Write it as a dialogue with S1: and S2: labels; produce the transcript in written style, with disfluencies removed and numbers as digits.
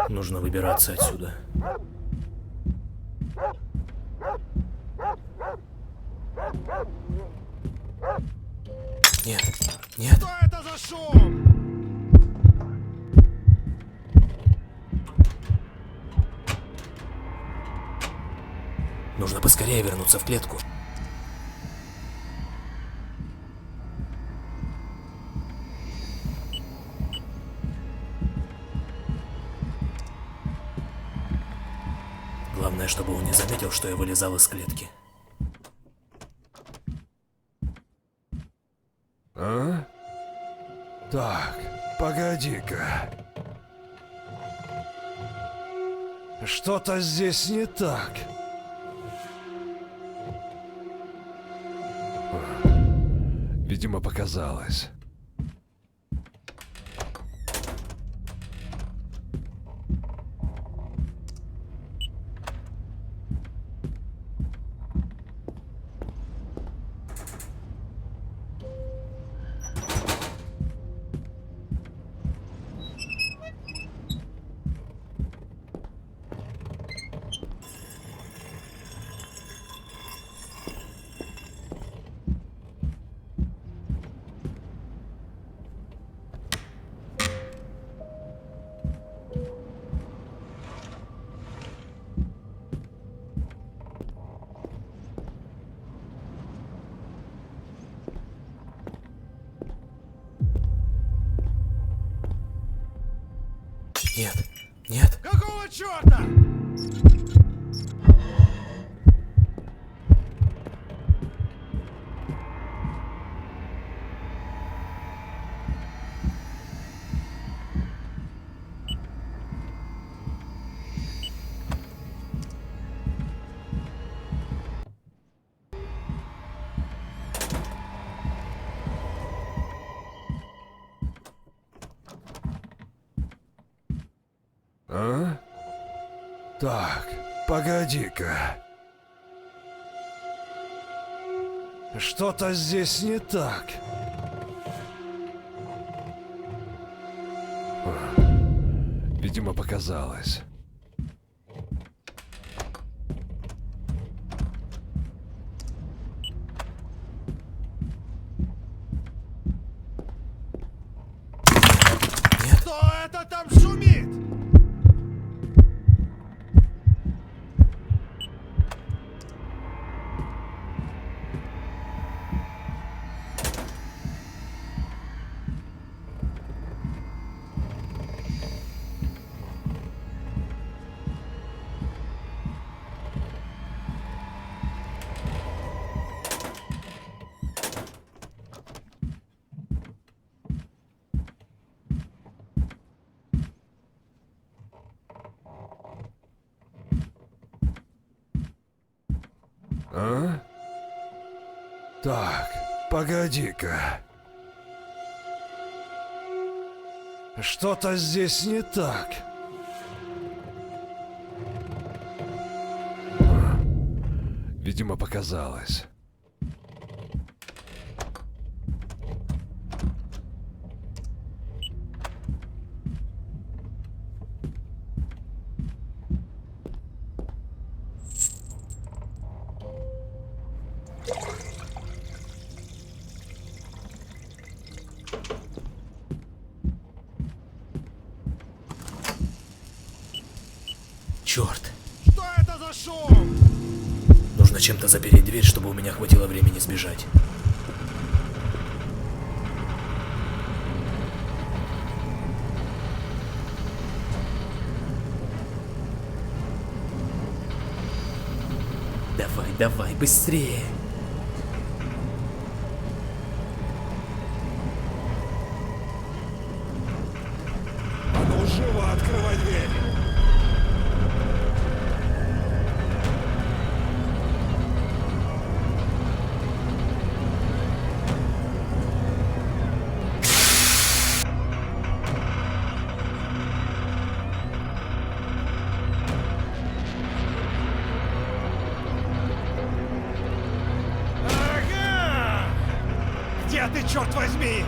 S1: Нужно выбираться отсюда. Нет, нет.
S2: Что это за шум?
S1: Нужно поскорее вернуться в клетку. Главное, чтобы он не заметил, что я вылезал из клетки.
S2: А? Так, погоди-ка. Что-то здесь не так. Видимо, показалось.
S1: Нет, нет.
S2: Какого черта? А? Так, погоди-ка. Что-то здесь не так. Видимо, показалось.
S1: Нет.
S2: Кто это там шумит? А? Так, погоди-ка. Что-то здесь не так. Видимо, показалось.
S1: Черт.
S2: Что это за шум?
S1: Нужно чем-то запереть дверь, чтобы у меня хватило времени сбежать. Давай, давай, быстрее.
S2: А ну живо открывай дверь. Ага! Где ты, черт возьми?